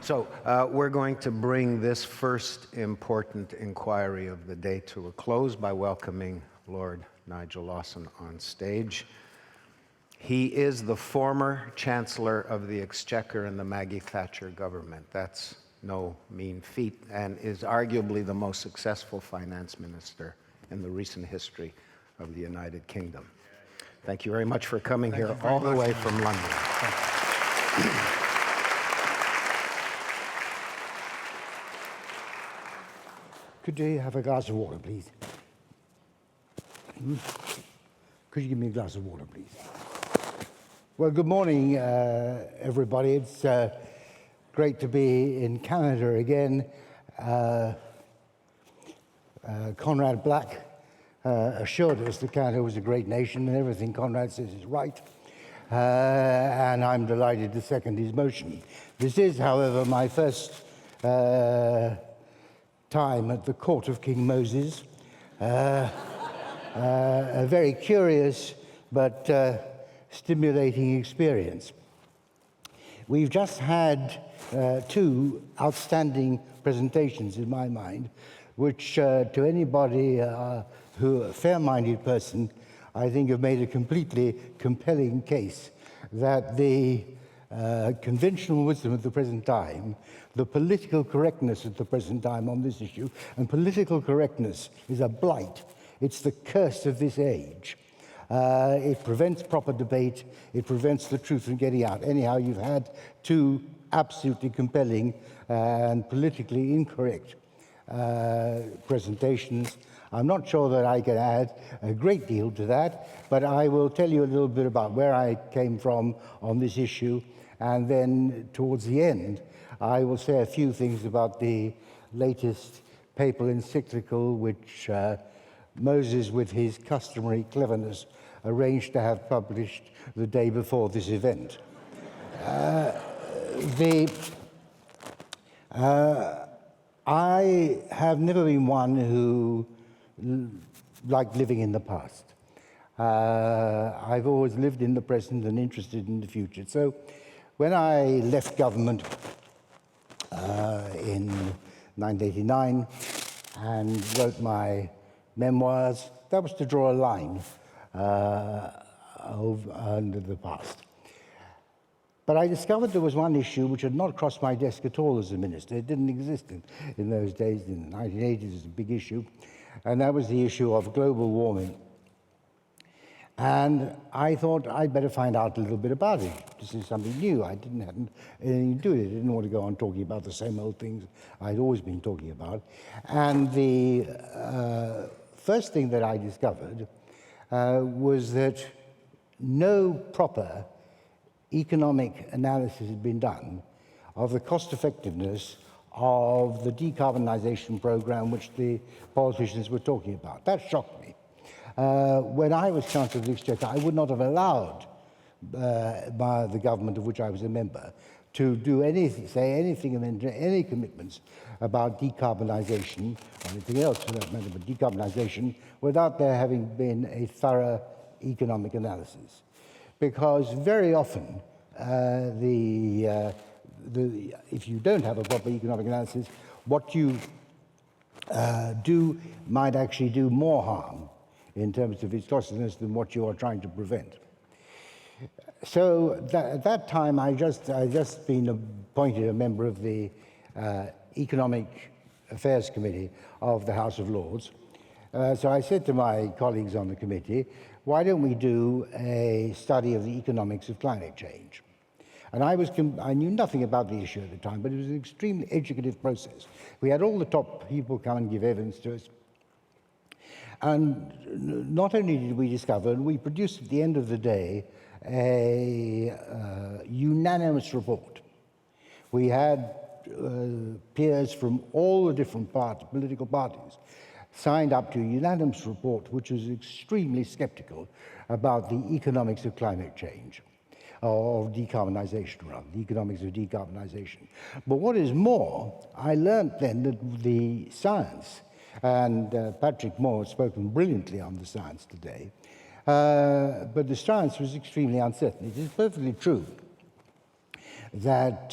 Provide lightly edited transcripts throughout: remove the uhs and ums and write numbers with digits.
So we're going to bring this first important inquiry of the day to a close by welcoming Lord Nigel Lawson on stage. He is the former Chancellor of the Exchequer in the Maggie Thatcher government. That's no mean feat, and is arguably the most successful finance minister in the recent history of the United Kingdom. Thank you very much for coming here all the way from London. Could you have a glass of water, please? Could you give me a glass of water, please? Well, good morning, everybody. It's great to be in Canada again. Conrad Black assured us that Canada was a great nation, and everything Conrad says is right. And I'm delighted to second his motion. This is, however, my first time at the court of King Moses. A very curious but stimulating experience. We've just had two outstanding presentations in my mind, which to anybody who a fair-minded person, I think have made a completely compelling case that the conventional wisdom at the present time, the political correctness at the present time on this issue, and political correctness is a blight. It's the curse of this age. It prevents proper debate. It prevents the truth from getting out. Anyhow, you've had two absolutely compelling and politically incorrect presentations. I'm not sure that I can add a great deal to that, but I will tell you a little bit about where I came from on this issue, and then towards the end, I will say a few things about the latest papal encyclical, which Moses, with his customary cleverness, arranged to have published the day before this event. I have never been one who liked living in the past. I've always lived in the present and interested in the future. So when I left government in 1989 and wrote my memoirs, that was to draw a line under the past. But I discovered there was one issue which had not crossed my desk at all as a minister. It didn't exist in those days. In the 1980s, it was a big issue. And that was the issue of global warming. And I thought I'd better find out a little bit about it. This is something new. I didn't have anything to do with it. I didn't want to go on talking about the same old things I'd always been talking about. And the first thing that I discovered was that no proper economic analysis had been done of the cost effectiveness of the decarbonization program which the politicians were talking about. That shocked me. When I was Chancellor of the Exchequer, I would not have allowed by the government of which I was a member to do anything, say anything, and then any commitments about decarbonization or anything else for that matter, but decarbonization, without there having been a thorough economic analysis. Because very often, if you don't have a proper economic analysis, what you do might actually do more harm in terms of its costliness than what you are trying to prevent. So at that time, I just been appointed a member of the Economic Affairs Committee of the House of Lords. So I said to my colleagues on the committee, why don't we do a study of the economics of climate change? And I knew nothing about the issue at the time, but it was an extremely educative process. We had all the top people come and give evidence to us. And not only did we discover, and we produced at the end of the day a unanimous report. We had peers from all the different political parties signed up to a unanimous report which was extremely skeptical about the economics of climate change, or decarbonization rather, the economics of decarbonization. But what is more, I learned then that the science, and Patrick Moore has spoken brilliantly on the science today, but the science was extremely uncertain. It is perfectly true that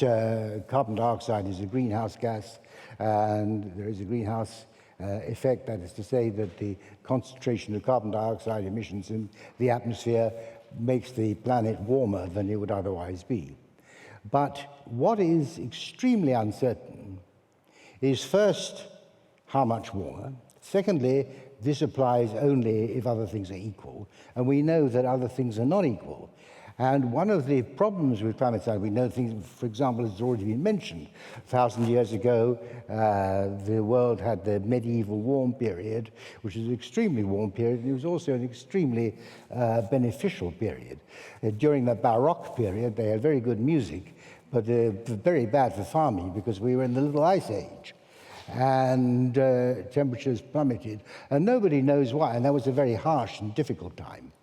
carbon dioxide is a greenhouse gas, and there is a greenhouse effect, that is to say that the concentration of carbon dioxide emissions in the atmosphere makes the planet warmer than it would otherwise be. But what is extremely uncertain is, first, how much warmer. Secondly, this applies only if other things are equal, and we know that other things are not equal. And one of the problems with climate science, we know things, for example, has already been mentioned. 1,000 years ago, the world had the medieval warm period, which is an extremely warm period, and it was also an extremely beneficial period. During the Baroque period, they had very good music, but very bad for farming because we were in the Little Ice Age. And temperatures plummeted, and nobody knows why, and that was a very harsh and difficult time.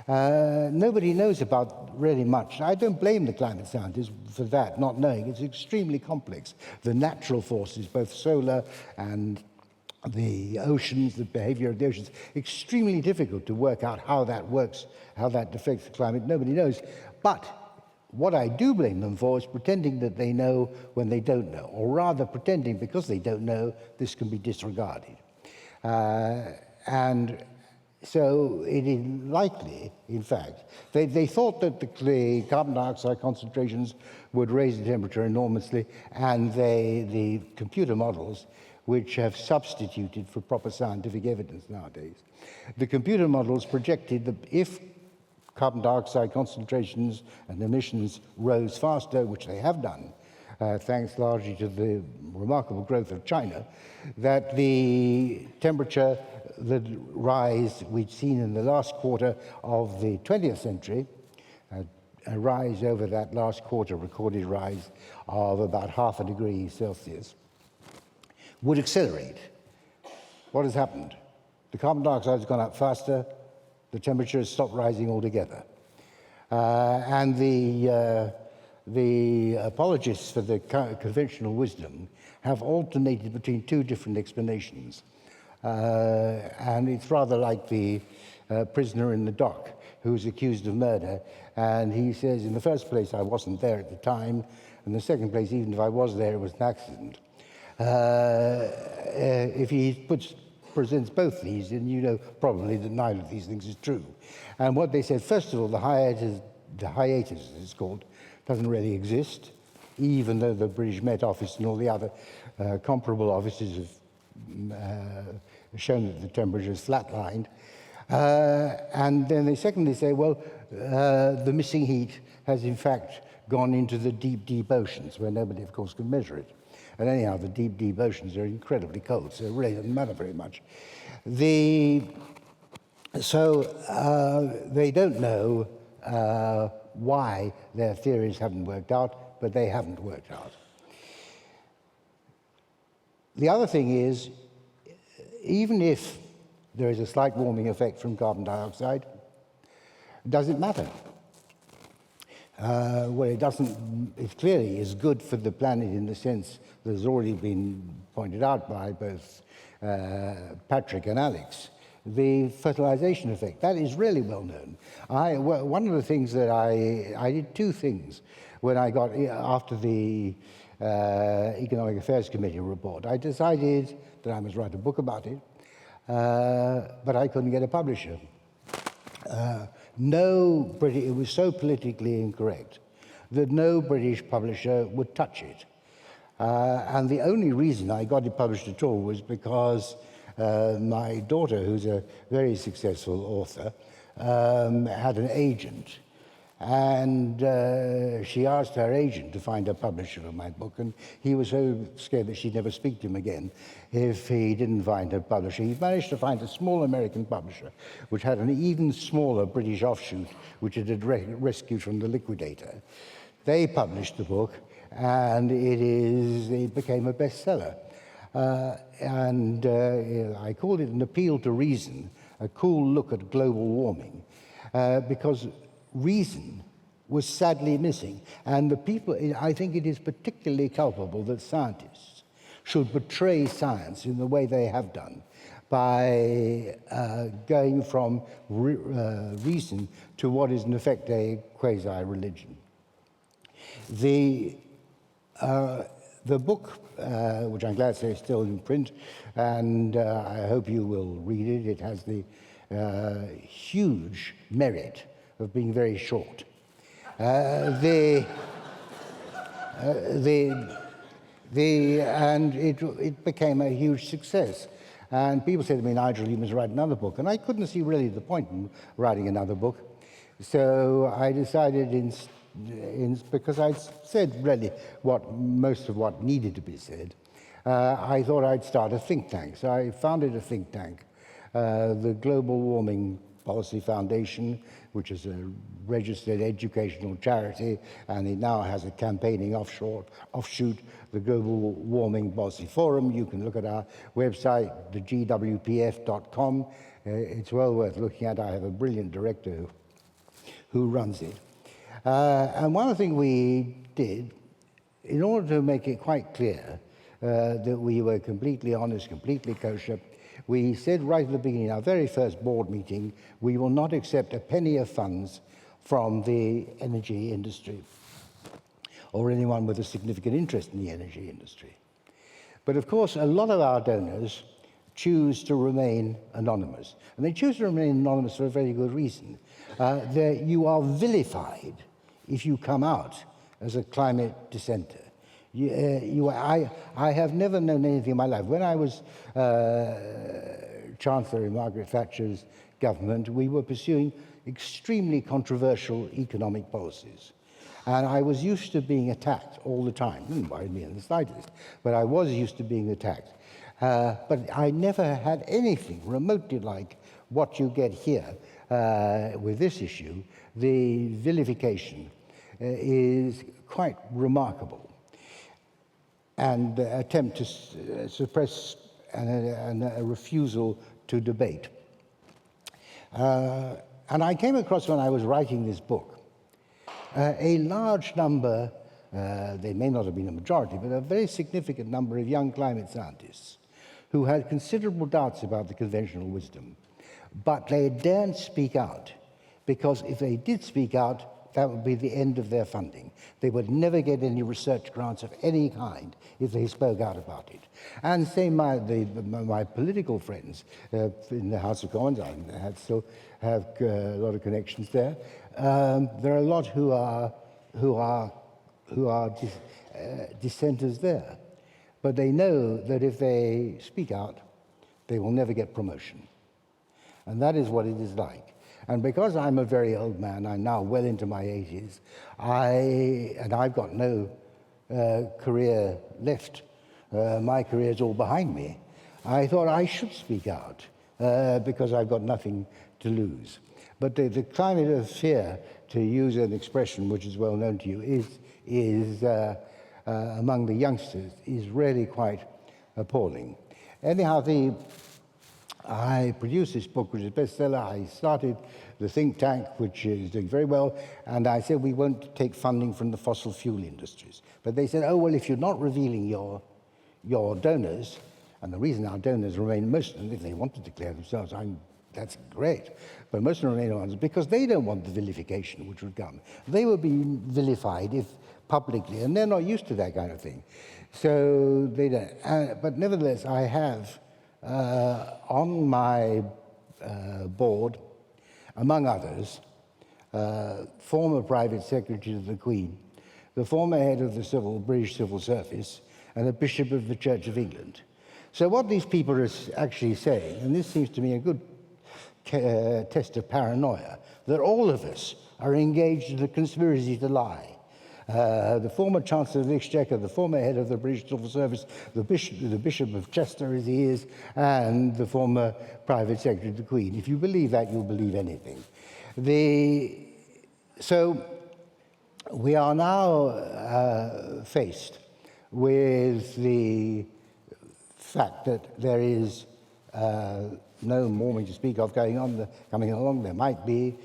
Nobody knows about really much. I don't blame the climate scientists for that, not knowing. It's extremely complex. The natural forces, both solar and the oceans, the behavior of the oceans, extremely difficult to work out how that works, how that affects the climate. Nobody knows. But what I do blame them for is pretending that they know when they don't know, or rather pretending because they don't know, this can be disregarded. And so it is likely, in fact, they thought that the carbon dioxide concentrations would raise the temperature enormously, and the computer models, which have substituted for proper scientific evidence nowadays, the computer models projected that if carbon dioxide concentrations and emissions rose faster, which they have done, thanks largely to the remarkable growth of China, that the temperature, the rise we'd seen in the last quarter of the 20th century, a rise over that last quarter, recorded rise of about 0.5 degree Celsius, would accelerate. What has happened? The carbon dioxide has gone up faster, the temperature has stopped rising altogether. And the apologists for the conventional wisdom have alternated between two different explanations. And it's rather like the prisoner in the dock who's accused of murder. And he says, in the first place, I wasn't there at the time. In the second place, even if I was there, it was an accident. If he presents both these, then you know probably that neither of these things is true. And what they said, first of all, the hiatus, as it's called, doesn't really exist, even though the British Met Office and all the other comparable offices have shown that the temperature is flatlined. And then they secondly say, well, the missing heat has in fact gone into the deep, deep oceans, where nobody, of course, can measure it. And anyhow, the deep, deep oceans are incredibly cold, so it really doesn't matter very much. So they don't know why their theories haven't worked out, but they haven't worked out. The other thing is, even if there is a slight warming effect from carbon dioxide, does it matter? Well, it doesn't. It clearly is good for the planet in the sense that has already been pointed out by both Patrick and Alex. The fertilization effect, that is really well known. One of the things that I did two things when I got, after the Economic Affairs Committee report. I decided that I must write a book about it, but I couldn't get a publisher. It was so politically incorrect that no British publisher would touch it. And the only reason I got it published at all was because my daughter, who's a very successful author, had an agent. And she asked her agent to find a publisher for my book, and he was so scared that she'd never speak to him again if he didn't find a publisher. He managed to find a small American publisher, which had an even smaller British offshoot, which it had rescued from the liquidator. They published the book, and it became a bestseller. I called it an appeal to reason, a cool look at global warming, because reason was sadly missing. And I think it is particularly culpable that scientists should betray science in the way they have done by going from reason to what is in effect a quasi-religion. The book, which I'm glad to say is still in print, and I hope you will read it. It has the huge merit of being very short. And it became a huge success. And people said to me, Nigel, you must write another book. And I couldn't see really the point in writing another book. So I decided, because I'd said really most of what needed to be said, I thought I'd start a think tank. So I founded a think tank, the Global Warming Policy Foundation, which is a registered educational charity, and it now has a campaigning offshoot, the Global Warming Policy Forum. You can look at our website, thegwpf.com. It's well worth looking at. I have a brilliant director who runs it. And one of the things we did, in order to make it quite clear that we were completely honest, completely kosher, we said right at the beginning, our very first board meeting, we will not accept a penny of funds from the energy industry or anyone with a significant interest in the energy industry. But of course, a lot of our donors choose to remain anonymous. And they choose to remain anonymous for a very good reason. You are vilified if you come out as a climate dissenter. I have never known anything in my life. When I was Chancellor in Margaret Thatcher's government, we were pursuing extremely controversial economic policies. And I was used to being attacked all the time. Didn't worry me in the slightest, but I was used to being attacked. But I never had anything remotely like what you get here with this issue. The vilification is quite remarkable. And attempt to suppress and a refusal to debate. And I came across, when I was writing this book, a large number, they may not have been a majority, but a very significant number of young climate scientists who had considerable doubts about the conventional wisdom. But they daren't speak out, because if they did speak out, that would be the end of their funding. They would never get any research grants of any kind if they spoke out about it. And same my political friends in the House of Commons, I still have a lot of connections there. There are a lot who are dissenters there. But they know that if they speak out, they will never get promotion. And that is what it is like. And because I'm a very old man, I'm now well into my 80s, I've got no career left. My career's all behind me. I thought I should speak out because I've got nothing to lose. But the climate of fear, to use an expression which is well known to you, is among the youngsters, is really quite appalling. Anyhow, I produced this book, which is a bestseller. I started the think tank, which is doing very well, and I said we won't take funding from the fossil fuel industries. But they said, oh, well, if you're not revealing your donors, and the reason our donors remain most, and if they want to declare themselves, that's great, but most of them remain anonymous because they don't want the vilification which would come. They would be vilified if publicly, and they're not used to that kind of thing. So they don't. But nevertheless, I have on my board, among others, former Private Secretary to the Queen, the former head of the British Civil Service, and a Bishop of the Church of England. So what these people are actually saying, and this seems to me a good test of paranoia, that all of us are engaged in a conspiracy to lie. The former Chancellor of the Exchequer, the former head of the British Civil Service, the Bishop of Chester, as he is, and the former Private Secretary to the Queen. If you believe that, you'll believe anything. So we are now faced with the fact that there is no warming to speak of coming along. There might be.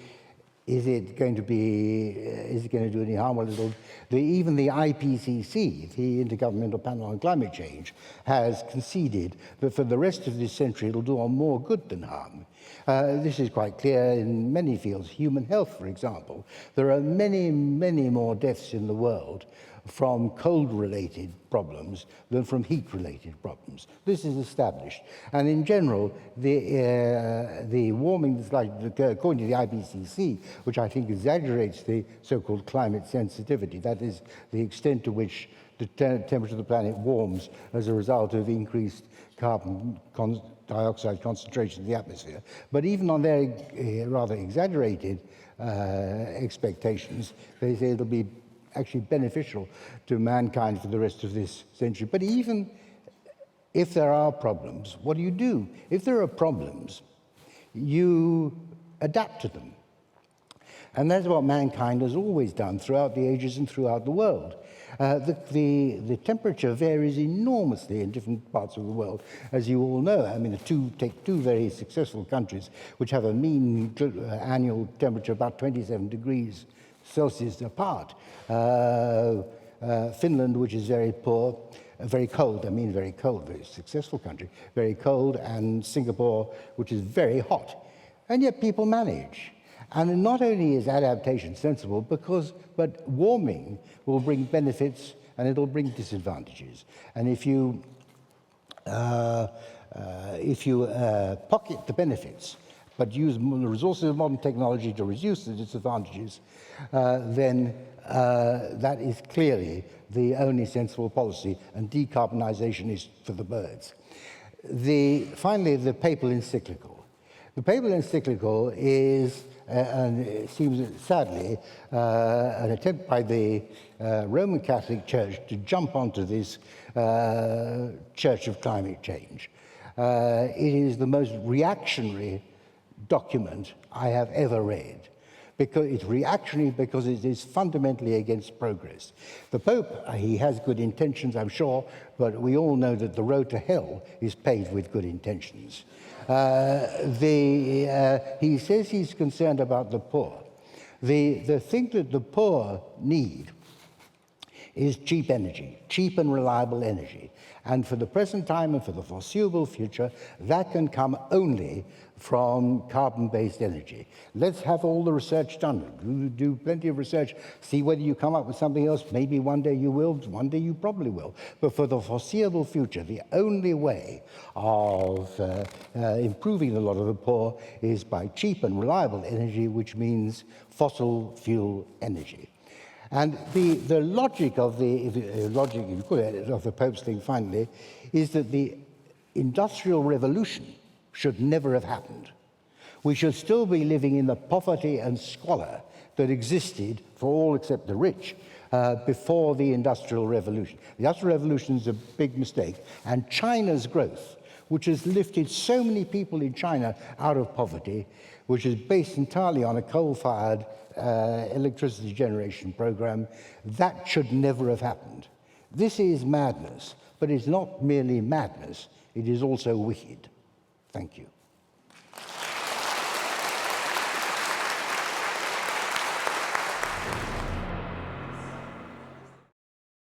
is it going to do any harm? Well, even the IPCC, the Intergovernmental Panel on Climate Change, has conceded that for the rest of this century it'll do more good than harm. This is quite clear in many fields. Human health, for example. There are many, many more deaths in the world from cold-related problems than from heat-related problems. This is established. And in general, the warming that's according to the IPCC, which I think exaggerates the so-called climate sensitivity, that is the extent to which the temperature of the planet warms as a result of increased carbon dioxide concentration in the atmosphere. But even on their rather exaggerated expectations, they say it'll be actually beneficial to mankind for the rest of this century. But even if there are problems, what do? If there are problems, you adapt to them. And that's what mankind has always done throughout the ages and throughout the world. The temperature varies enormously in different parts of the world, as you all know. I mean, take two very successful countries which have a mean annual temperature about 27 degrees Celsius apart. Finland, which is very poor, very cold, very successful country, very cold, and Singapore, which is very hot. And yet people manage. And not only is adaptation sensible, but warming will bring benefits and it'll bring disadvantages. And if you pocket the benefits, but use the resources of modern technology to reduce the disadvantages, then that is clearly the only sensible policy, and decarbonization is for the birds. Finally, the papal encyclical. The papal encyclical is, and it seems sadly, an attempt by the Roman Catholic Church to jump onto this Church of Climate Change. It is the most reactionary document I have ever read. Because it's reactionary because it is fundamentally against progress. The Pope, he has good intentions, I'm sure, but we all know that the road to hell is paved with good intentions. He says he's concerned about the poor. The thing that the poor need is cheap energy, cheap and reliable energy. And for the present time and for the foreseeable future, that can come only from carbon-based energy. Let's have all the research done. Do plenty of research, see whether you come up with something else. Maybe one day you will, one day you probably will. But for the foreseeable future, the only way of improving the lot of the poor is by cheap and reliable energy, which means fossil fuel energy. And the logic of the Pope's thing, finally, is that the Industrial Revolution should never have happened. We should still be living in the poverty and squalor that existed for all except the rich before the Industrial Revolution. The Industrial Revolution is a big mistake, and China's growth, which has lifted so many people in China out of poverty, which is based entirely on a coal-fired electricity generation program, that should never have happened. This is madness, but it's not merely madness, it is also wicked. Thank you.